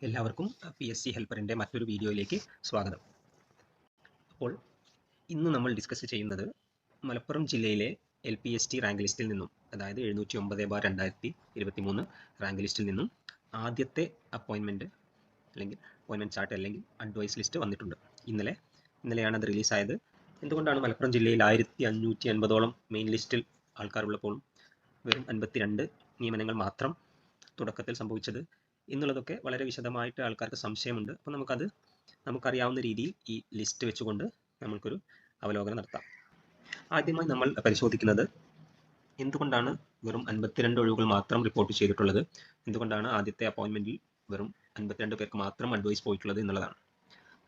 എല്ലാവർക്കും PSC ഹെൽപ്പറിൻ്റെ മറ്റൊരു വീഡിയോയിലേക്ക് സ്വാഗതം. അപ്പോൾ ഇന്ന് നമ്മൾ ഡിസ്കസ് ചെയ്യുന്നത് മലപ്പുറം ജില്ലയിലെ LPST റാങ്ക് ലിസ്റ്റിൽ നിന്നും, അതായത് 709/2023 റാങ്ക് ലിസ്റ്റിൽ നിന്നും ആദ്യത്തെ അപ്പോയിൻമെൻറ്റ് അല്ലെങ്കിൽ അപ്പോയിൻമെൻറ്റ് ചാർട്ട് അല്ലെങ്കിൽ അഡ്വൈസ് ലിസ്റ്റ് വന്നിട്ടുണ്ട്. ഇന്നലെയാണ് അത് റിലീസായത്. എന്തുകൊണ്ടാണ് മലപ്പുറം ജില്ലയിൽ 1550ഓളം മെയിൻ ലിസ്റ്റിൽ ആൾക്കാരുള്ളപ്പോഴും വെറും 52 നിയമനങ്ങൾ മാത്രം തുടക്കത്തിൽ സംഭവിച്ചത് എന്നുള്ളതൊക്കെ വളരെ വിശദമായിട്ട് ആൾക്കാർക്ക് സംശയമുണ്ട്. അപ്പോൾ നമുക്കറിയാവുന്ന രീതിയിൽ ഈ ലിസ്റ്റ് വെച്ചുകൊണ്ട് നമുക്കൊരു അവലോകനം നടത്താം. ആദ്യമായി നമ്മൾ പരിശോധിക്കുന്നത് എന്തുകൊണ്ടാണ് വെറും 52 ഒഴിവുകൾ മാത്രം റിപ്പോർട്ട് ചെയ്തിട്ടുള്ളത്, എന്തുകൊണ്ടാണ് ആദ്യത്തെ അപ്പോയിൻമെൻറ്റിൽ വെറും 52 പേർക്ക് മാത്രം അഡ്വൈസ് പോയിട്ടുള്ളത് എന്നുള്ളതാണ്.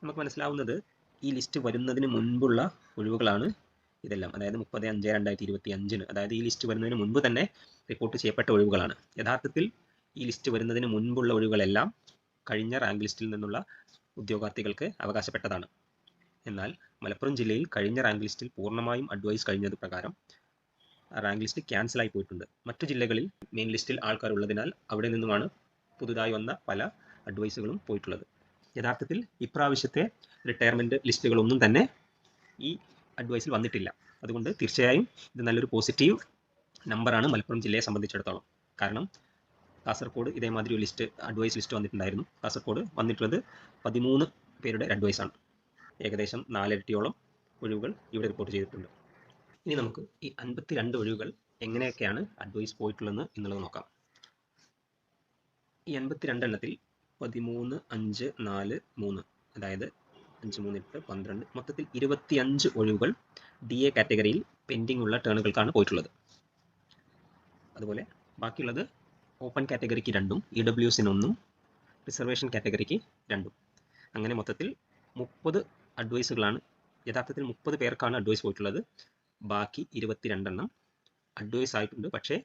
നമുക്ക് മനസ്സിലാവുന്നത് ഈ ലിസ്റ്റ് വരുന്നതിന് മുൻപുള്ള ഒഴിവുകളാണ് ഇതെല്ലാം. അതായത് 30/5/2025 അതായത് ഈ ലിസ്റ്റ് വരുന്നതിന് മുൻപ് തന്നെ റിപ്പോർട്ട് ചെയ്യപ്പെട്ട ഒഴിവുകളാണ്. യഥാർത്ഥത്തിൽ ഈ ലിസ്റ്റ് വരുന്നതിന് മുൻപുള്ള ഒഴിവുകളെല്ലാം കഴിഞ്ഞ റാങ്ക് ലിസ്റ്റിൽ നിന്നുള്ള ഉദ്യോഗാർത്ഥികൾക്ക് അവകാശപ്പെട്ടതാണ്. എന്നാൽ മലപ്പുറം ജില്ലയിൽ കഴിഞ്ഞ റാങ്ക് ലിസ്റ്റിൽ പൂർണ്ണമായും അഡ്വൈസ് കഴിഞ്ഞത് പ്രകാരം റാങ്ക് ലിസ്റ്റ് ക്യാൻസലായി പോയിട്ടുണ്ട്. മറ്റു ജില്ലകളിൽ മെയിൻ ലിസ്റ്റിൽ ആൾക്കാരുള്ളതിനാൽ അവിടെ നിന്നുമാണ് പുതുതായി വന്ന പല അഡ്വൈസുകളും പോയിട്ടുള്ളത്. യഥാർത്ഥത്തിൽ ഇപ്രാവശ്യത്തെ റിട്ടയർമെൻറ്റ് ലിസ്റ്റുകളൊന്നും തന്നെ ഈ അഡ്വൈസിൽ വന്നിട്ടില്ല. അതുകൊണ്ട് തീർച്ചയായും ഇത് നല്ലൊരു പോസിറ്റീവ് നമ്പറാണ് മലപ്പുറം ജില്ലയെ സംബന്ധിച്ചിടത്തോളം. കാരണം കാസർഗോഡ് ഇതേമാതിരി ഒരു അഡ്വൈസ് ലിസ്റ്റ് വന്നിട്ടുണ്ടായിരുന്നു. കാസർഗോഡ് വന്നിട്ടുള്ളത് 13 പേരുടെ അഡ്വൈസാണ്. ഏകദേശം 4 ഇരട്ടിയോളം ഒഴിവുകൾ ഇവിടെ റിപ്പോർട്ട് ചെയ്തിട്ടുണ്ട്. ഇനി നമുക്ക് ഈ 52 ഒഴിവുകൾ എങ്ങനെയൊക്കെയാണ് അഡ്വൈസ് പോയിട്ടുള്ളത് എന്നുള്ളത് നോക്കാം. ഈ 52 എണ്ണത്തിൽ 13, 5, 4, 3 അതായത് 5, 3, 8, 12 മൊത്തത്തിൽ 25 ഒഴിവുകൾ DA കാറ്റഗറിയിൽ പെൻഡിംഗ് ഉള്ള ടേണുകൾക്കാണ് പോയിട്ടുള്ളത്. അതുപോലെ ബാക്കിയുള്ളത് ഓപ്പൺ കാറ്റഗറിക്ക് 2, EWSന് 1, റിസർവേഷൻ കാറ്റഗറിക്ക് 2. അങ്ങനെ മൊത്തത്തിൽ 30 അഡ്വൈസുകളാണ്. യഥാർത്ഥത്തിൽ 30 പേർക്കാണ് അഡ്വൈസ് പോയിട്ടുള്ളത്. ബാക്കി 22 എണ്ണം അഡ്വൈസ് ആയിട്ടുണ്ട്. പക്ഷേ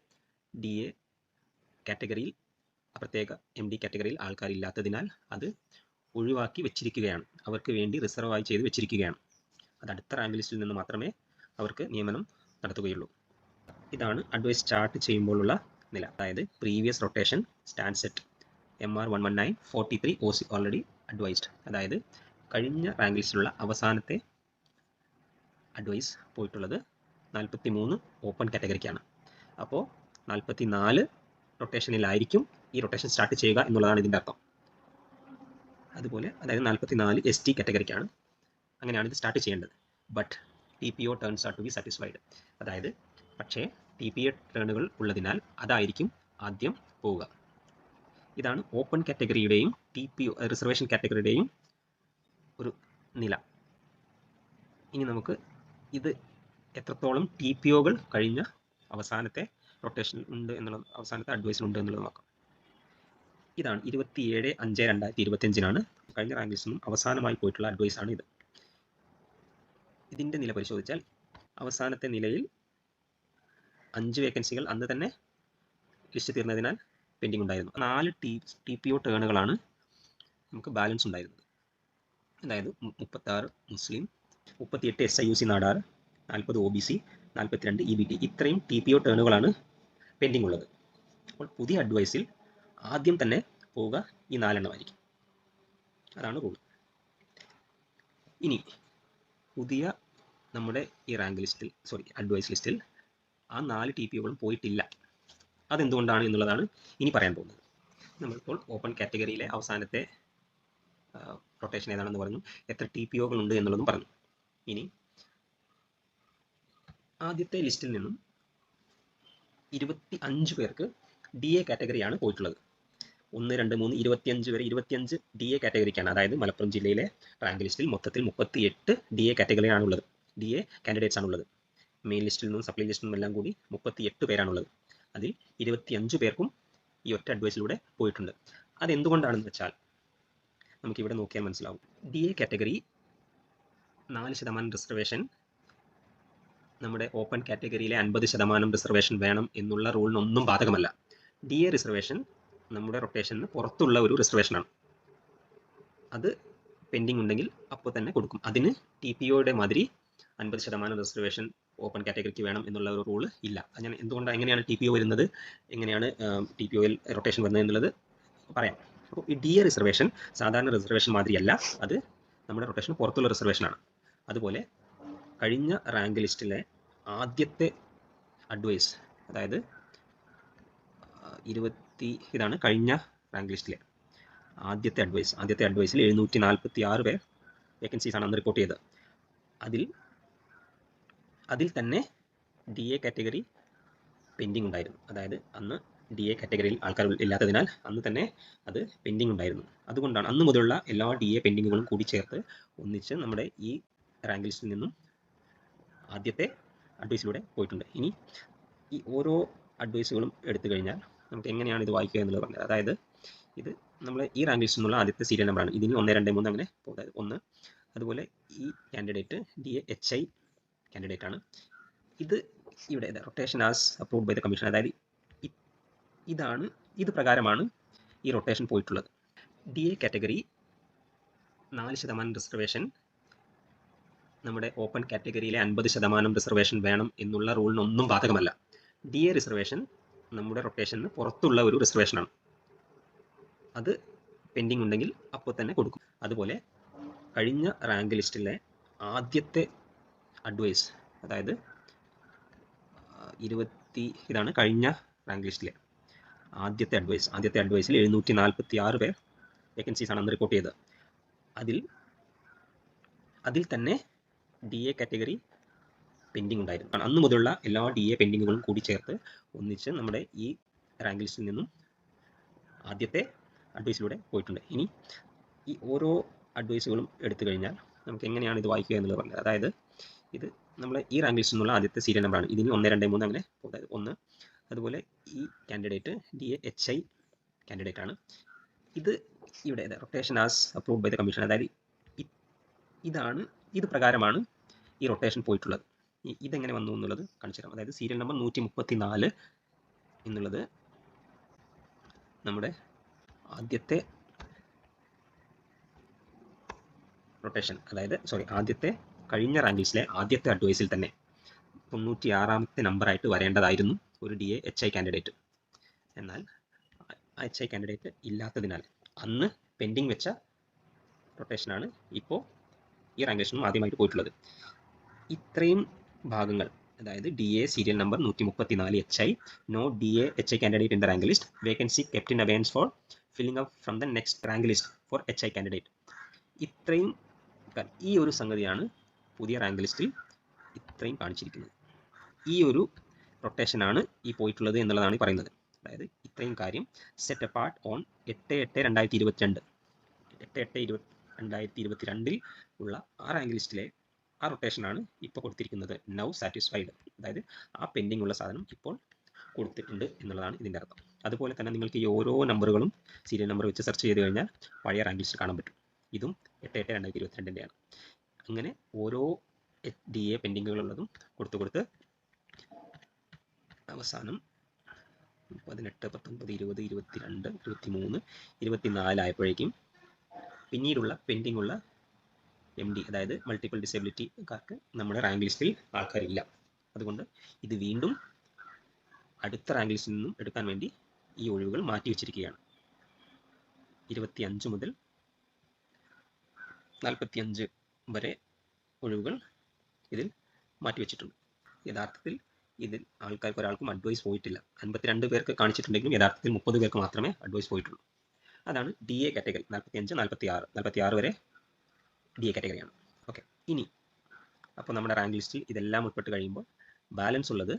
DA കാറ്റഗറിയിൽ പ്രത്യേക MD കാറ്റഗറിയിൽ ആൾക്കാരില്ലാത്തതിനാൽ അത് ഒഴിവാക്കി വെച്ചിരിക്കുകയാണ്. അവർക്ക് വേണ്ടി റിസർവായി ചെയ്ത് വെച്ചിരിക്കുകയാണ്. അത് അടുത്ത റാങ്ക് ലിസ്റ്റിൽ നിന്ന് മാത്രമേ അവർക്ക് നിയമനം നടത്തുകയുള്ളൂ. ഇതാണ് അഡ്വൈസ് ചാർട്ട് ചെയ്യുമ്പോഴുള്ള നില. അതായത് previous rotation stands at MR 119 43 OC already advised. അതായത് കഴിഞ്ഞ റാങ്ക് ലിസ്റ്റിലുള്ള അവസാനത്തെ അഡ്വൈസ് പോയിട്ടുള്ളത് 43 ഓപ്പൺ കാറ്റഗറിക്കാണ്. അപ്പോൾ 44 റൊട്ടേഷനിലായിരിക്കും ഈ റൊട്ടേഷൻ സ്റ്റാർട്ട് ചെയ്യുക എന്നുള്ളതാണ് ഇതിൻ്റെ അർത്ഥം. അതുപോലെ അതായത് 44 ST കാറ്റഗറിക്കാണ്. അങ്ങനെയാണ് ഇത് സ്റ്റാർട്ട് ചെയ്യേണ്ടത്. But TPO turns are to be satisfied. അതായത് പക്ഷേ TPA ടേണുകൾ ഉള്ളതിനാൽ അതായിരിക്കും ആദ്യം പോവുക. ഇതാണ് ഓപ്പൺ കാറ്റഗറിയുടെയും TPO റിസർവേഷൻ കാറ്റഗറിയുടെയും ഒരു നില. ഇനി നമുക്ക് ഇത് എത്രത്തോളം TPOകൾ കഴിഞ്ഞ അവസാനത്തെ റൊട്ടേഷൻ ഉണ്ട് എന്നുള്ളത്, അവസാനത്തെ അഡ്വൈസിലുണ്ട് എന്നുള്ളത് നോക്കാം. ഇതാണ് 27/5/2025 കഴിഞ്ഞ റാങ്ക് ലിസ്റ്റിൽ നിന്നും അവസാനമായി പോയിട്ടുള്ള അഡ്വൈസാണ് ഇത്. ഇതിൻ്റെ നില പരിശോധിച്ചാൽ അവസാനത്തെ നിലയിൽ 5 വേക്കൻസികൾ അന്ന് തന്നെ ലിസ്റ്റ് തീർന്നതിനാൽ പെൻഡിംഗ് ഉണ്ടായിരുന്നു. 4 TPO ടേണുകളാണ് നമുക്ക് ബാലൻസ് ഉണ്ടായിരുന്നത്. അതായത് 36 മുസ്ലിം, 38 SIUC നാടാർ, 40 OBC, 42 EBT. ഇത്രയും TPO ടേണുകളാണ് പെൻഡിംഗ് ഉള്ളത്. അപ്പോൾ പുതിയ അഡ്വൈസിൽ ആദ്യം തന്നെ പോവുക ഈ 4 എണ്ണമായിരിക്കും. അതാണ് റൂൾ. ഇനി പുതിയ നമ്മുടെ ഈ റാങ്ക് ലിസ്റ്റിൽ അഡ്വൈസ് ലിസ്റ്റിൽ ആ 4 TPOകളും പോയിട്ടില്ല. അതെന്തുകൊണ്ടാണ് എന്നുള്ളതാണ് ഇനി പറയാൻ പോകുന്നത്. നമ്മളിപ്പോൾ ഓപ്പൺ കാറ്റഗറിയിലെ അവസാനത്തെ റൊട്ടേഷൻ ഏതാണെന്ന് പറഞ്ഞു, എത്ര TPOകൾ ഉണ്ട് എന്നുള്ളതും പറഞ്ഞു. ഇനി ആദ്യത്തെ ലിസ്റ്റിൽ നിന്നും 25 പേർക്ക് DA കാറ്റഗറിയാണ് പോയിട്ടുള്ളത്. 1, 2, 3, 25 വരെ 25 DA കാറ്റഗറിക്കാണ്. അതായത് മലപ്പുറം ജില്ലയിലെ റാങ്ക് ലിസ്റ്റിൽ മൊത്തത്തിൽ 38 DA കാറ്റഗറിയാണുള്ളത്, DA കാൻഡിഡേറ്റ്സ് ആണുള്ളത്. മെയിൻ ലിസ്റ്റിൽ നിന്നും സപ്ലൈ ലിസ്റ്റിൽ നിന്നും എല്ലാം കൂടി 38 പേരാണുള്ളത്. അതിൽ 25 പേർക്കും ഈ ഒറ്റ അഡ്വൈസിലൂടെ പോയിട്ടുണ്ട്. അതെന്തുകൊണ്ടാണെന്ന് വെച്ചാൽ നമുക്കിവിടെ നോക്കിയാൽ മനസ്സിലാവും. DA കാറ്റഗറി 4% റിസർവേഷൻ നമ്മുടെ ഓപ്പൺ കാറ്റഗറിയിലെ 50% റിസർവേഷൻ വേണം എന്നുള്ള റൂളിനൊന്നും ബാധകമല്ല. DA റിസർവേഷൻ നമ്മുടെ റൊട്ടേഷന് പുറത്തുള്ള ഒരു റിസർവേഷനാണ്. അത് പെൻഡിങ് ഉണ്ടെങ്കിൽ അപ്പോൾ തന്നെ കൊടുക്കും. അതിന് TPOയുടെ മാതിരി 50% റിസർവേഷൻ ഓപ്പൺ കാറ്റഗറിക്ക് വേണം എന്നുള്ള ഒരു റൂള് ഇല്ല. എങ്ങനെയാണ് TPO വരുന്നത്, എങ്ങനെയാണ് TPOയിൽ റൊട്ടേഷൻ വരുന്നത് എന്നുള്ളത് പറയാം. അപ്പോൾ ഈ ഡി എ റിസർവേഷൻ സാധാരണ റിസർവേഷൻ മാതിരിയല്ല, അത് നമ്മുടെ റൊട്ടേഷന് പുറത്തുള്ള റിസർവേഷനാണ്. അതുപോലെ കഴിഞ്ഞ റാങ്ക് ലിസ്റ്റിലെ ആദ്യത്തെ അഡ്വൈസ്, അതായത് ഇതാണ് കഴിഞ്ഞ റാങ്ക് ലിസ്റ്റിലെ ആദ്യത്തെ അഡ്വൈസിൽ 746 പേർ വേക്കൻസീസ് ആണ് അന്ന് റിപ്പോർട്ട് ചെയ്തത്. അതിൽ തന്നെ ഡി എ കാറ്റഗറി പെൻഡിങ് ഉണ്ടായിരുന്നു. അതായത് അന്ന് ഡി എ കാറ്റഗറിയിൽ ആൾക്കാർ ഇല്ലാത്തതിനാൽ അന്ന് തന്നെ അത് പെൻഡിങ് ഉണ്ടായിരുന്നു. അതുകൊണ്ടാണ് അന്ന് മുതലുള്ള എല്ലാ ഡി എ പെൻഡിങ്ങുകളും കൂടി ചേർത്ത് ഒന്നിച്ച് നമ്മുടെ ഈ റാങ്ക് ലിസ്റ്റിൽ നിന്നും ആദ്യത്തെ അഡ്വൈസിലൂടെ പോയിട്ടുണ്ട്. ഇനി ഈ ഓരോ അഡ്വൈസുകളും എടുത്തു കഴിഞ്ഞാൽ നമുക്ക് എങ്ങനെയാണ് ഇത് വായിക്കുക എന്നുള്ളത് പറഞ്ഞത്. അതായത് ഇത് നമ്മൾ ഈ റാങ്ക് ലിസ്റ്റിൽ നിന്നുള്ള ആദ്യത്തെ സീരിയൽ നമ്പറാണ്. ഇതിന് 1, 2, 3 അങ്ങനെ അതായത് 1. അതുപോലെ ഈ candidate D A H I candidate ആണ്. ഇത് ഇവിടെ rotation as approved by the commission, അതായത് ഇത് പ്രകാരമാണ് ഈ റൊട്ടേഷൻ പോയിട്ടുള്ളത്. ഡി എ കാറ്റഗറി 4% റിസർവേഷൻ നമ്മുടെ ഓപ്പൺ കാറ്റഗറിയിലെ 50% റിസർവേഷൻ വേണം എന്നുള്ള റൂളിനൊന്നും ബാധകമല്ല. ഡി എ റിസർവേഷൻ നമ്മുടെ റൊട്ടേഷന് പുറത്തുള്ള ഒരു റിസർവേഷനാണ്. അത് പെൻഡിങ് ഉണ്ടെങ്കിൽ അപ്പോൾ തന്നെ കൊടുക്കും. അതുപോലെ കഴിഞ്ഞ റാങ്ക് ലിസ്റ്റിലെ ആദ്യത്തെ അഡ്വൈസ്, അതായത് ഇതാണ് കഴിഞ്ഞ റാങ്ക് ലിസ്റ്റിലെ ആദ്യത്തെ അഡ്വൈസിൽ 746 പേർ വേക്കൻസീസ് ആണ് അന്ന് റിപ്പോർട്ട് ചെയ്തത്. അതിൽ തന്നെ ഡി എ കാറ്റഗറി പെൻഡിങ് ഉണ്ടായിരുന്നു. അന്ന് മുതലുള്ള എല്ലാ ഡി എ പെൻഡിങ്ങുകളും കൂടി ചേർത്ത് ഒന്നിച്ച് നമ്മുടെ ഈ റാങ്ക് ലിസ്റ്റിൽ നിന്നും ആദ്യത്തെ അഡ്വൈസിലൂടെ പോയിട്ടുണ്ട്. ഇനി ഈ ഓരോ അഡ്വൈസുകളും എടുത്തു കഴിഞ്ഞാൽ നമുക്ക് എങ്ങനെയാണ് ഇത് വായിക്കുക എന്നുള്ളത് പറഞ്ഞത്. അതായത് ഇത് നമ്മൾ ഈ റാങ്ക് ലിസ്റ്റിൽ നിന്നുള്ള ആദ്യത്തെ സീരിയൽ നമ്പറാണ്. ഇതിന് 1, 2, 3 അങ്ങനെ അതായത് 1. അതുപോലെ ഈ candidate D A H I candidate ആണ്. ഇത് ഇവിടെ rotation as approved by the commission, അതായത് ഇത് പ്രകാരമാണ് ഈ റൊട്ടേഷൻ പോയിട്ടുള്ളത്. ഇതെങ്ങനെ വന്നു എന്നുള്ളത് കാണിച്ചു തരാം. അതായത് സീരിയൽ നമ്പർ 134 എന്നുള്ളത് നമ്മുടെ ആദ്യത്തെ റൊട്ടേഷൻ, ആദ്യത്തെ കഴിഞ്ഞ റാങ്ക് ലിസ്റ്റിലെ ആദ്യത്തെ അഡ്വൈസിൽ തന്നെ 96ാമത്തെ നമ്പറായിട്ട് വരേണ്ടതായിരുന്നു ഒരു D A H I candidate. എന്നാൽ എച്ച് ഐ കാൻഡിഡേറ്റ് ഇല്ലാത്തതിനാൽ അന്ന് പെൻഡിങ് വെച്ച റൊട്ടേഷനാണ് ഇപ്പോൾ ഈ റാങ്ക് ലിസ്റ്റിനും ആദ്യമായിട്ട് പോയിട്ടുള്ളത്. ഇത്രയും ഭാഗങ്ങൾ, അതായത് D A serial number 134 H I, no D A H I candidate in the rank list, vacancy kept in abeyance for filling up from the next rank list for H I candidate. ഇത്രയും ഈ ഒരു സംഗതിയാണ് പുതിയ rank ലിസ്റ്റിൽ ഇത്രയും കാണിച്ചിരിക്കുന്നത്. ഈ ഒരു റൊട്ടേഷനാണ് ഈ പോയിട്ടുള്ളത് എന്നുള്ളതാണ് പറയുന്നത്. അതായത് ഇത്രയും കാര്യം സെറ്റ് അപ്പാർട്ട് ഓൺ 8/8/2022 8/8/2022 ഉള്ള ആ റാങ്ക് ലിസ്റ്റിലെ ആ റൊട്ടേഷനാണ് ഇപ്പോൾ കൊടുത്തിരിക്കുന്നത്. നൗ സാറ്റിസ്ഫൈഡ്, അതായത് ആ പെൻഡിങ് ഉള്ള സാധനം ഇപ്പോൾ കൊടുത്തിട്ടുണ്ട് എന്നുള്ളതാണ് ഇതിൻ്റെ അർത്ഥം. അതുപോലെ തന്നെ നിങ്ങൾക്ക് ഈ ഓരോ നമ്പറുകളും സീരിയൽ നമ്പർ വെച്ച് സെർച്ച് ചെയ്ത് കഴിഞ്ഞാൽ പഴയ റാങ്ക് ലിസ്റ്റ് കാണാൻ പറ്റും. ഇതും 8/8/2022 അങ്ങനെ ഓരോ ഡി എ പെൻഡിങ്ങുകളുള്ളതും കൊടുത്ത് അവസാനം 18, 19, 20, 22, 23, 24 ആയപ്പോഴേക്കും പിന്നീടുള്ള പെൻഡിങ് ഉള്ള എം ഡി, അതായത് മൾട്ടിപ്പിൾ ഡിസേബിലിറ്റിക്കാർക്ക് നമ്മുടെ റാങ്ക് ലിസ്റ്റിൽ ആൾക്കാരില്ല. അതുകൊണ്ട് ഇത് വീണ്ടും അടുത്ത റാങ്ക് ലിസ്റ്റിൽ നിന്നും എടുക്കാൻ വേണ്ടി ഈ ഒഴിവുകൾ മാറ്റി വെച്ചിരിക്കുകയാണ്. 25 മുതൽ 45 വരെ ഒഴിവുകൾ ഇതിൽ മാറ്റിവെച്ചിട്ടുണ്ട്. യഥാർത്ഥത്തിൽ ഇതിൽ ആൾക്കാർക്ക് ഒരാൾക്കും അഡ്വൈസ് പോയിട്ടില്ല. 52 പേർക്ക് കാണിച്ചിട്ടുണ്ടെങ്കിലും യഥാർത്ഥത്തിൽ 30 പേർക്ക് മാത്രമേ അഡ്വൈസ് പോയിട്ടുള്ളൂ. അതാണ് ഡി എ കാറ്റഗറി. 45, 46 വരെ ഡി എ കാറ്റഗറിയാണ്. ഓക്കെ, ഇനി അപ്പോൾ നമ്മുടെ റാങ്ക് ലിസ്റ്റിൽ ഇതെല്ലാം ഉൾപ്പെട്ട് കഴിയുമ്പോൾ ബാലൻസ് ഉള്ളത്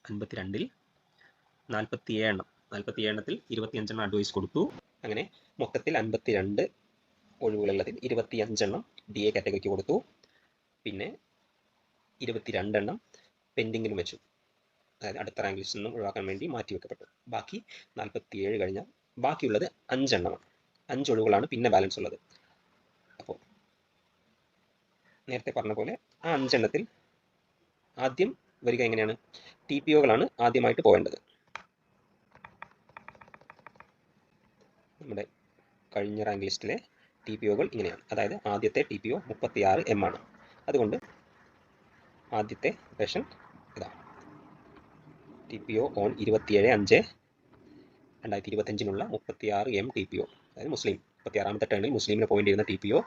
52-ൽ 47 എണ്ണം. 47 എണ്ണത്തിൽ 25 എണ്ണം അഡ്വൈസ് കൊടുത്തു. അങ്ങനെ മൊത്തത്തിൽ 52 ഒഴിവുകളുള്ളതിൽ 25 എണ്ണം ഡി എ കാറ്റഗറിക്ക് കൊടുത്തു. പിന്നെ 22 എണ്ണം പെൻഡിങ്ങിലും വെച്ചു, അതായത് അടുത്ത റാങ്ക് ലിസ്റ്റിൽ നിന്നും ഒഴിവാക്കാൻ വേണ്ടി മാറ്റി വെക്കപ്പെട്ടു. ബാക്കി 47 കഴിഞ്ഞാൽ ബാക്കിയുള്ളത് 5 എണ്ണമാണ്. 5 ഒഴിവുകളാണ് പിന്നെ ബാലൻസ് ഉള്ളത്. അപ്പോൾ നേരത്തെ പറഞ്ഞ പോലെ ആ 5 എണ്ണത്തിൽ ആദ്യം വരിക എങ്ങനെയാണ്? ടി പി ഒകളാണ് ആദ്യമായിട്ട് പോകേണ്ടത്. നമ്മുടെ കഴിഞ്ഞ റാങ്ക് ലിസ്റ്റിലെ ടി പി ഒകൾ ഇങ്ങനെയാണ്. അതായത് ആദ്യത്തെ ടി പി ഒ 36M ആണ്. അതുകൊണ്ട് ആദ്യത്തെ റൊട്ടേഷൻ ഇതാണ്. T P O on 27/5/2022. 2025 36 TPO, അതായത് മുസ്ലിം 36ാമത്തെ ടേണിൽ മുസ്ലിമിനെ പോയിന്റ് ചെയ്യുന്ന TPO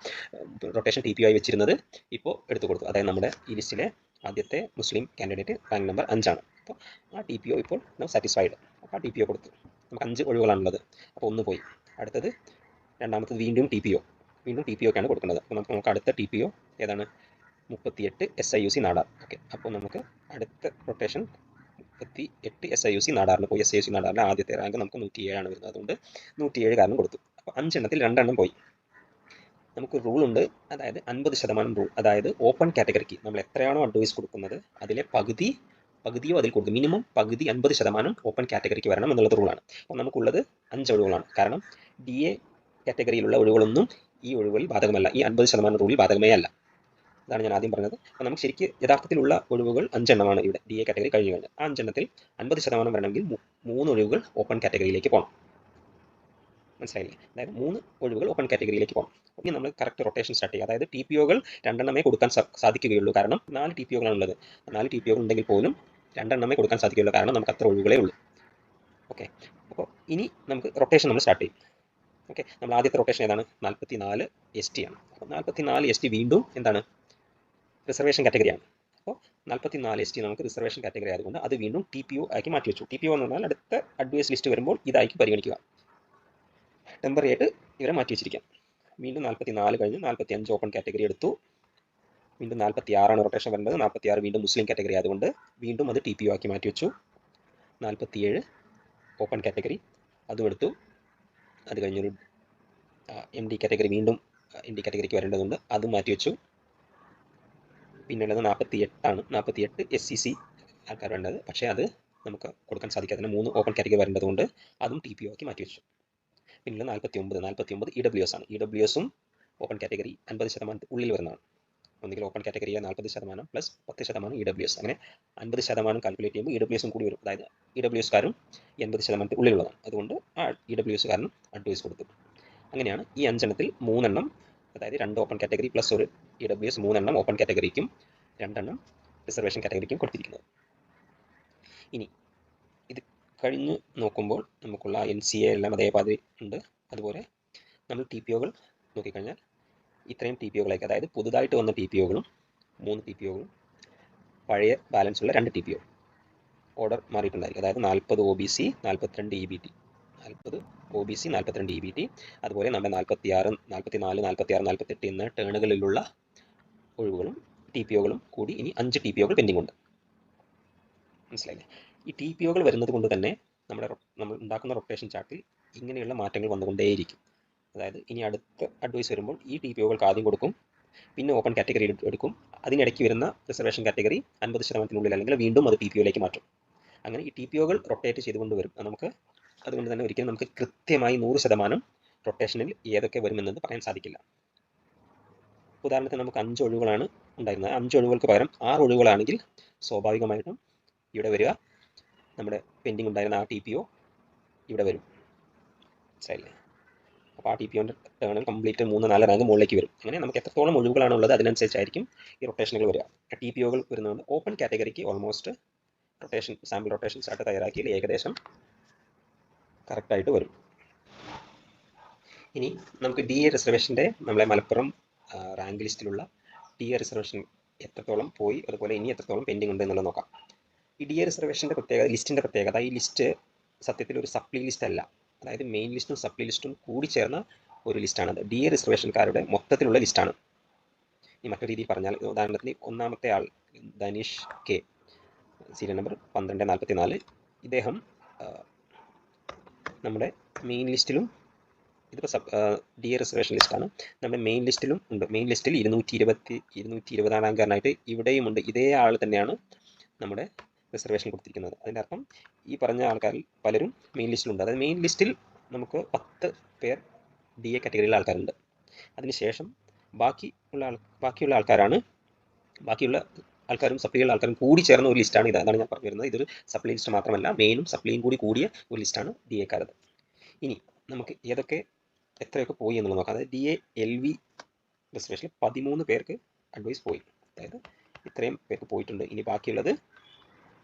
റൊട്ടേഷൻ TPO ആയി വെച്ചിരുന്നത് ഇപ്പോൾ എടുത്തു കൊടുത്തു. അതായത് നമ്മുടെ ഈ ലിസ്റ്റിലെ ആദ്യത്തെ മുസ്ലിം കാൻഡിഡേറ്റ് റാങ്ക് നമ്പർ 5 ആണ്. അപ്പോൾ ആ TPO ഇപ്പോൾ സാറ്റിസ്ഫൈഡ്. അപ്പോൾ ആ TPO കൊടുത്തു. നമുക്ക് 5 ഒഴിവുകളാണുള്ളത്. അപ്പോൾ 1 പോയി. അടുത്തത് രണ്ടാമത്തത് വീണ്ടും TPO ക്കാണ് കൊടുക്കുന്നത്. അപ്പോൾ നമുക്ക് അടുത്ത TPO ഏതാണ്? 38 SIUC നാടാർ. ഓക്കെ, അപ്പോൾ നമുക്ക് അടുത്ത റൊട്ടേഷൻ 38 SIUC നാടാറിന് പോയി. SIUC നാടാറിൻ്റെ ആദ്യത്തെ റാങ്ക് നമുക്ക് 107 ആണ് വരുന്നത്. അതുകൊണ്ട് 107 കാരണം കൊടുത്തു. അപ്പോൾ 5 എണ്ണത്തിൽ 2 എണ്ണം പോയി. നമുക്ക് റൂൾ ഉണ്ട്, അതായത് 50% റൂൾ. അതായത് ഓപ്പൺ കാറ്റഗറിക്ക് നമ്മൾ എത്രയാണോ അഡ്വൈസ് കൊടുക്കുന്നത് അതിലെ പകുതിയോ അതിൽ കൊടുക്കും. മിനിമം പകുതി 50% ഓപ്പൺ കാറ്റഗറിക്ക് വരണം എന്നുള്ളത് റൂളാണ്. അപ്പോൾ നമുക്കുള്ളത് 5 ഒഴിവുകളാണ്. കാരണം DA കാറ്റഗറിയിലുള്ള ഒഴിവുകളൊന്നും ഈ ഒഴിവുകളിൽ ബാധകമല്ല. ഈ 50% റൂളിൽ ബാധകമേ അല്ല. അതാണ് ഞാൻ ആദ്യം പറഞ്ഞത്. അപ്പോൾ നമുക്ക് ശരിക്ക് യഥാർത്ഥത്തിലുള്ള ഒഴിവുകൾ 5 എണ്ണമാണ് ഇവിടെ DA കാറ്റഗറി കഴിഞ്ഞു കഴിഞ്ഞാൽ. ആ 5 എണ്ണത്തിൽ 50% വരണമെങ്കിൽ 3 ഒഴിവുകൾ ഓപ്പൺ കാറ്റഗറിയിലേക്ക് പോകണം. മനസ്സിലായില്ലേ? അതായത് 3 ഒഴിവുകൾ ഓപ്പൺ കാറ്റഗറിയിലേക്ക് പോകണം. ഇനി നമ്മൾ കറക്റ്റ് റൊട്ടേഷൻ സ്റ്റാർട്ട് ചെയ്യുക. അതായത് TPOകൾ 2 എണ്ണമേ കൊടുക്കാൻ സാധിക്കുകയുള്ളൂ. കാരണം 4 TPOകളാണുള്ളത്. 4 TPOകൾ ഉണ്ടെങ്കിൽ പോലും 2 എണ്ണമേ കൊടുക്കാൻ സാധിക്കുകയുള്ളൂ. കാരണം നമുക്ക് അത്ര ഒഴിവുകളേ ഉള്ളൂ. ഓക്കെ, അപ്പോൾ ഇനി നമുക്ക് റൊട്ടേഷൻ നമ്മൾ സ്റ്റാർട്ട് ചെയ്യും. ഓക്കെ, നമ്മൾ ആദ്യത്തെ റൊട്ടേഷൻ ഏതാണ്? 44 ST ആണ്. അപ്പോൾ 44 ST വീണ്ടും എന്താണ്? റിസർവേഷൻ കാറ്റഗറിയാണ്. അപ്പോൾ 44 ST നമുക്ക് റിസർവേഷൻ കാറ്റഗറി ആയതുകൊണ്ട് അത് വീണ്ടും TPO ആക്കി മാറ്റി വെച്ചു. TPO എന്ന് പറഞ്ഞാൽ അടുത്ത അഡ്വൈസ് ലിസ്റ്റ് വരുമ്പോൾ ഇതായിരിക്കും പരിഗണിക്കുക. ടെമ്പററി ആയിട്ട് ഇവരെ മാറ്റി വെച്ചിരിക്കാം. വീണ്ടും 44 കഴിഞ്ഞ് 45 ഓപ്പൺ കാറ്റഗറി എടുത്തു. വീണ്ടും 46 റൊട്ടേഷൻ വരുന്നത്. 46 വീണ്ടും മുസ്ലിം കാറ്റഗറി ആയതുകൊണ്ട് വീണ്ടും അത് TPO ആക്കി മാറ്റി വെച്ചു. 47 ഓപ്പൺ കാറ്റഗറി അതും എടുത്തു. അത് കഴിഞ്ഞൊരു MD കാറ്റഗറി വീണ്ടും MD കാറ്റഗറിക്ക് വരേണ്ടതുണ്ട്, അതും മാറ്റി വെച്ചു. പിന്നുള്ളത് 48 ആണ്. 48 SCC ആൾക്കാർ വേണ്ടത്. പക്ഷേ അത് നമുക്ക് കൊടുക്കാൻ സാധിക്കാത്തതിന് 3 ഓപ്പൺ കാറ്റഗറി വരേണ്ടതുകൊണ്ട് അതും TPO ആക്കി മാറ്റി വെച്ചു. പിന്നീട് 49 EWS ആണ്. EWSും ഓപ്പൺ കാറ്റഗറി 50% ഉള്ളിൽ വരുന്നതാണ്. ഒന്നുകിൽ ഓപ്പൺ കാറ്റഗറിയിലെ 40% പ്ലസ് 10% EWS. അങ്ങനെ 50% കാൽക്കുലേറ്റ് ചെയ്യുമ്പോൾ EWSും കൂടി വരും. അതായത് EWSകാരും 80% ഉള്ളിലുള്ളതാണ്. അതുകൊണ്ട് ആ EWSകാരനും അഡ്വൈസ് കൊടുത്തു. അങ്ങനെയാണ് ഈ 5 എണ്ണത്തിൽ 3 എണ്ണം, അതായത് 2 ഓപ്പൺ കാറ്റഗറി പ്ലസ് ഒരു EWS, 3 എണ്ണം ഓപ്പൺ കാറ്റഗറിക്കും 2 എണ്ണം റിസർവേഷൻ കാറ്റഗറിക്കും കൊടുത്തിരിക്കുന്നത്. ഇനി ഇത് കഴിഞ്ഞ് നോക്കുമ്പോൾ നമുക്കുള്ള NCA എല്ലാം അതേപാതി ഉണ്ട്. അതുപോലെ നമ്മൾ TPOകൾ നോക്കിക്കഴിഞ്ഞാൽ ഇത്രയും TPOകളായിരിക്കും. അതായത് പുതുതായിട്ട് വന്ന TPOകളും 3 TPOകളും പഴയ ബാലൻസ് ഉള്ള 2 TPO ഓർഡർ മാറിയിട്ടുണ്ടായിരിക്കും. അതായത് 40 OBC 42 EBT, 40 OBC 42 EBT. അതുപോലെ നമ്മുടെ 46, 44, 46, 48 എന്ന ടേണുകളിലുള്ള ഒഴിവുകളും TPOകളും കൂടി ഇനി 5 TPOകൾ പെൻഡിംഗ് ഉണ്ട്. മനസ്സിലായില്ലേ? ഈ TPOകൾ വരുന്നത് കൊണ്ട് തന്നെ നമ്മൾ ഉണ്ടാക്കുന്ന റൊട്ടേഷൻ ചാർട്ടിൽ ഇങ്ങനെയുള്ള മാറ്റങ്ങൾ വന്നുകൊണ്ടേയിരിക്കും. അതായത് ഇനി അടുത്ത അഡ്വൈസ് വരുമ്പോൾ ഈ TPOകൾക്ക് ആദ്യം കൊടുക്കും, പിന്നെ ഓപ്പൺ കാറ്റഗറി എടുക്കും. അതിനിടയ്ക്ക് വരുന്ന റിസർവേഷൻ കാറ്റഗറി 50%-നുള്ളിൽ അല്ലെങ്കിൽ വീണ്ടും അത് TPOയിലേക്ക് മാറ്റും. അങ്ങനെ ഈ TPOകൾ റൊട്ടേറ്റ് ചെയ്തുകൊണ്ട് വരും. നമുക്ക് അതുകൊണ്ട് തന്നെ ഒരിക്കലും നമുക്ക് കൃത്യമായി 100% റൊട്ടേഷനിൽ ഏതൊക്കെ വരുമെന്നത് പറയാൻ സാധിക്കില്ല. ഉദാഹരണത്തിന് നമുക്ക് 5 ഒഴിവുകളാണ് ഉണ്ടായിരുന്നത്. 5 ഒഴിവുകൾക്ക് പകരം 6 ഒഴിവുകളാണെങ്കിൽ സ്വാഭാവികമായിട്ടും ഇവിടെ വരിക നമ്മുടെ പെൻഡിങ് ഉണ്ടായിരുന്ന ആ TPO ഇവിടെ വരും. മനസ്സിലായില്ലേ? അപ്പോൾ ആ TPOൻ്റെ ടേണിൽ കംപ്ലീറ്റ് 3-4 റാങ്ക് മുകളിലേക്ക് വരും. അങ്ങനെ നമുക്ക് എത്രത്തോളം ഒഴിവുകളാണ് ഉള്ളത് അതിനനുസരിച്ചായിരിക്കും ഈ റൊട്ടേഷനുകൾ വരിക. TPOകൾ വരുന്നതുകൊണ്ട് ഓപ്പൺ കാറ്റഗറിക്ക് almost rotation sample rotation chart തയ്യാറാക്കിയാൽ ഏകദേശം കറക്റ്റായിട്ട് വരും. ഇനി നമുക്ക് DA റിസർവേഷൻ്റെ നമ്മളെ മലപ്പുറം റാങ്ക് ലിസ്റ്റിലുള്ള DA റിസർവേഷൻ എത്രത്തോളം പോയി, അതുപോലെ ഇനി എത്രത്തോളം പെൻഡിങ് ഉണ്ട് എന്നുള്ളത് നോക്കാം. ഈ DA റിസർവേഷൻ്റെ ലിസ്റ്റിൻ്റെ പ്രത്യേകത, ഈ ലിസ്റ്റ് സത്യത്തിൽ ഒരു സപ്ലി ലിസ്റ്റ് അല്ല. അതായത് മെയിൻ ലിസ്റ്റും സപ്ലി ലിസ്റ്റും കൂടി ചേർന്ന ഒരു ലിസ്റ്റാണത്. DA റിസർവേഷൻകാരുടെ മൊത്തത്തിലുള്ള ലിസ്റ്റാണ്. ഈ മറ്റൊരു രീതിയിൽ പറഞ്ഞാൽ, ഉദാഹരണത്തിന് ഒന്നാമത്തെ ആൾ ധനീഷ് K, സീരിയൽ നമ്പർ 1244. ഇദ്ദേഹം നമ്മുടെ മെയിൻ ലിസ്റ്റിലും, ഇതിപ്പോൾ DA റിസർവേഷൻ ലിസ്റ്റാണ്, നമ്മുടെ മെയിൻ ലിസ്റ്റിലും ഉണ്ട്. മെയിൻ ലിസ്റ്റിൽ 220 റാങ്കാരനായിട്ട് ഇവിടെയും ഉണ്ട്. ഇതേ ആൾ തന്നെയാണ് നമ്മുടെ റിസർവേഷൻ കൊടുത്തിരിക്കുന്നത്. അതിൻ്റെ അർത്ഥം ഈ പറഞ്ഞ ആൾക്കാരിൽ പലരും മെയിൻ ലിസ്റ്റിലുണ്ട്. അതായത് മെയിൻ ലിസ്റ്റിൽ നമുക്ക് 10 പേർ DA കാറ്റഗറിയിലെ ആൾക്കാരുണ്ട്. അതിനുശേഷം ബാക്കിയുള്ള ആൾക്കാരും സപ്ലിയുള്ള ആൾക്കാരും കൂടി ചേർന്ന ഒരു ലിസ്റ്റാണ് ഇത്. അതാണ് ഞാൻ പറഞ്ഞു വരുന്നത്. ഇതൊരു സപ്ലി ലിസ്റ്റ് മാത്രമല്ല, മെയിനും സപ്ലിയും കൂടിയ ഒരു ലിസ്റ്റാണ് DA കാരത്. ഇനി നമുക്ക് എത്രയൊക്കെ പോയി എന്നുള്ളത് നോക്കാം. അതായത് DA LV റിസർവേഷനിൽ 13 പേർക്ക് അഡ്വൈസ് പോയി. അതായത് ഇത്രയും പേർക്ക് പോയിട്ടുണ്ട്. ഇനി ബാക്കിയുള്ളത്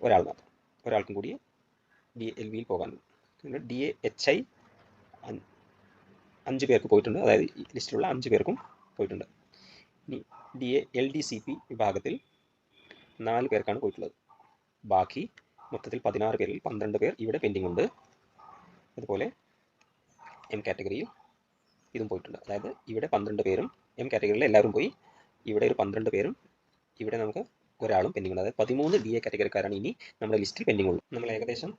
ഒരാൾ മാത്രം, ഒരാൾക്കും കൂടി DA LVയിൽ പോകാനുണ്ട്. DA HI 5 പേർക്ക് പോയിട്ടുണ്ട്, അതായത് ഈ ലിസ്റ്റിലുള്ള 5 പേർക്കും പോയിട്ടുണ്ട്. ഇനി DA LDCP വിഭാഗത്തിൽ 4 പേർക്കാണ് പോയിട്ടുള്ളത്. ബാക്കി മൊത്തത്തിൽ 16 പേരിൽ 12 പേർ ഇവിടെ പെൻഡിംഗ് ഉണ്ട്. അതുപോലെ M കാറ്റഗറിയിൽ ഇതും പോയിട്ടുണ്ട്. അതായത് ഇവിടെ 12 പേരും M കാറ്റഗറിയിൽ എല്ലാവരും പോയി, ഇവിടെ ഒരു 12 പേരും, ഇവിടെ നമുക്ക് ഒരാളും പെൻഡിംഗ് ഉണ്ട്. അതായത് 13 DA കാറ്റഗറിക്കാരാണ് ഇനി നമ്മുടെ ലിസ്റ്റിൽ പെൻഡിംഗ് ഉള്ളൂ. നമ്മൾ ഏകദേശം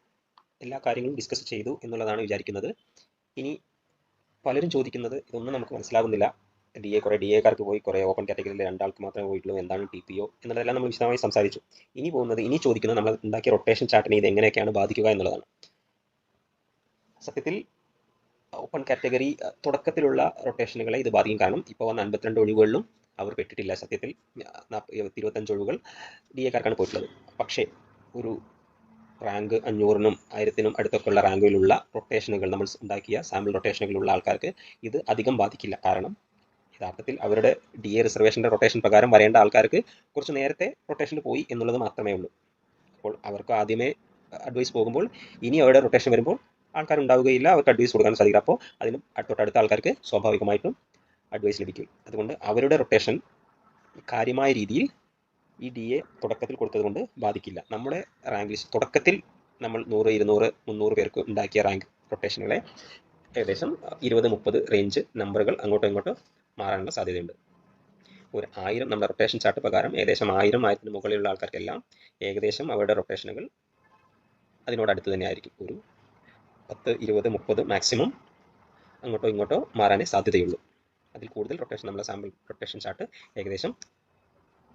എല്ലാ കാര്യങ്ങളും ഡിസ്കസ് ചെയ്തു എന്നുള്ളതാണ് വിചാരിക്കുന്നത്. ഇനി പലരും ചോദിക്കുന്നത് ഇതൊന്നും നമുക്ക് മനസ്സിലാകുന്നില്ല, കുറേ DA-കാർക്ക് പോയി, കുറേ ഓപ്പൺ കാറ്റഗറിയിൽ 2 ആൾക്ക് മാത്രമേ പോയിട്ടുള്ളൂ, എന്താണ് TPO എന്നുള്ളതെല്ലാം നമ്മൾ വിശദമായി സംസാരിച്ചു. ഇനി ചോദിക്കുന്നത് നമ്മൾ ഉണ്ടാക്കിയ റൊട്ടേഷൻ ചാർട്ടിനെ ഇത് എങ്ങനെയൊക്കെയാണ് ബാധിക്കുക എന്നുള്ളതാണ്. സത്യത്തിൽ ഓപ്പൺ കാറ്റഗറി തുടക്കത്തിലുള്ള റൊട്ടേഷനുകളെ ഇത് ബാധിക്കും. കാരണം ഇപ്പോൾ വന്ന 52 ഒഴിവുകളിലും അവർ പെട്ടിട്ടില്ല. സത്യത്തിൽ 25 ഒഴിവുകൾ DA-കാർക്കാണ് പോയിട്ടുള്ളത്. പക്ഷേ ഒരു റാങ്ക് 500-നും 1000-നും അടുത്തൊക്കെയുള്ള റാങ്കുകളിലുള്ള റൊട്ടേഷനുകൾ, നമ്മൾ ഉണ്ടാക്കിയ സാമ്പിൾ റൊട്ടേഷനുകളുള്ള ആൾക്കാർക്ക് ഇത് അധികം ബാധിക്കില്ല. കാരണം യഥാർത്ഥത്തിൽ അവരുടെ DA റിസർവേഷൻ്റെ റൊട്ടേഷൻ പ്രകാരം വരേണ്ട ആൾക്കാർക്ക് കുറച്ച് നേരത്തെ റൊട്ടേഷന് പോയി എന്നുള്ളത് മാത്രമേ ഉള്ളൂ. അപ്പോൾ അവർക്ക് ആദ്യമേ അഡ്വൈസ് പോകുമ്പോൾ ഇനി അവരുടെ റൊട്ടേഷൻ വരുമ്പോൾ ആൾക്കാരുണ്ടാവുകയില്ല, അവർക്ക് അഡ്വൈസ് കൊടുക്കാൻ സാധിക്കില്ല. അപ്പോൾ അതിന് തൊട്ടടുത്ത ആൾക്കാർക്ക് സ്വാഭാവികമായിട്ടും അഡ്വൈസ് ലഭിക്കും. അതുകൊണ്ട് അവരുടെ റൊട്ടേഷൻ കാര്യമായ രീതിയിൽ ഈ DA തുടക്കത്തിൽ കൊടുത്തതുകൊണ്ട് ബാധിക്കില്ല. നമ്മുടെ റാങ്ക് ലിസ്റ്റ് തുടക്കത്തിൽ നമ്മൾ 100, 200, 300 പേർക്ക് ഉണ്ടാക്കിയ റാങ്ക് റൊട്ടേഷനുകളെ ഏകദേശം 20-30 റേഞ്ച് നമ്പറുകൾ അങ്ങോട്ടോ ഇങ്ങോട്ടോ മാറാനുള്ള സാധ്യതയുണ്ട്. ഒരു 1000 നമ്മുടെ റൊട്ടേഷൻ ചാർട്ട് പ്രകാരം ഏകദേശം 1000-1000-ന് മുകളിലുള്ള ആൾക്കാർക്കെല്ലാം ഏകദേശം അവരുടെ റൊട്ടേഷനുകൾ അതിനോടടുത്ത് തന്നെ ആയിരിക്കും. ഒരു 10, 20, 30 മാക്സിമം അങ്ങോട്ടോ ഇങ്ങോട്ടോ മാറാനേ സാധ്യതയുള്ളൂ. അതിൽ കൂടുതൽ റൊട്ടേഷൻ, നമ്മുടെ സാമ്പിൾ റൊട്ടേഷൻ ചാർട്ട് ഏകദേശം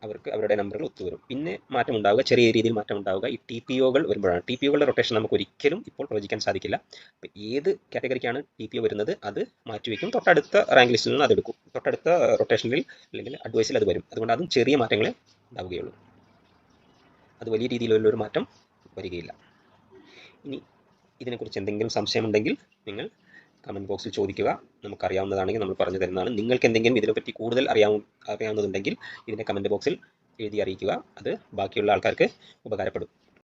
അവർക്ക് അവരുടെ നമ്പറുകൾ ഒത്തുവരും. പിന്നെ മാറ്റം ഉണ്ടാവുക, ചെറിയ രീതിയിൽ മാറ്റം ഉണ്ടാവുക ഈ TPO-കൾ വരുമ്പോഴാണ്. TPO-കളുടെ റൊട്ടേഷൻ നമുക്ക് ഒരിക്കലും ഇപ്പോൾ പ്രവചിക്കാൻ സാധിക്കില്ല. അപ്പോൾ ഏത് കാറ്റഗറിക്കാണ് TPO വരുന്നത് അത് മാറ്റിവെക്കും, തൊട്ടടുത്ത റാങ്ക് ലിസ്റ്റിൽ നിന്ന് അതെടുക്കും, തൊട്ടടുത്ത റൊട്ടേഷനിൽ അല്ലെങ്കിൽ അഡ്വൈസിൽ അത് വരും. അതുകൊണ്ട് അതും ചെറിയ മാറ്റങ്ങളെ ഉണ്ടാവുകയുള്ളൂ, അത് വലിയ രീതിയിലുള്ളൊരു മാറ്റം വരികയില്ല. ഇനി ഇതിനെക്കുറിച്ച് എന്തെങ്കിലും സംശയമുണ്ടെങ്കിൽ നിങ്ങൾ കമൻറ്റ് ബോക്സിൽ ചോദിക്കുക. നമുക്കറിയാവുന്നതാണെങ്കിൽ നമ്മൾ പറഞ്ഞു തരുന്നതാണ്. നിങ്ങൾക്ക് എന്തെങ്കിലും ഇതിനെപ്പറ്റി കൂടുതൽ അറിയാവുന്നതുണ്ടെങ്കിൽ ഇതിനെ കമൻറ്റ് ബോക്സിൽ എഴുതി അറിയിക്കുക. അത് ബാക്കിയുള്ള ആൾക്കാർക്ക് ഉപകാരപ്പെടും.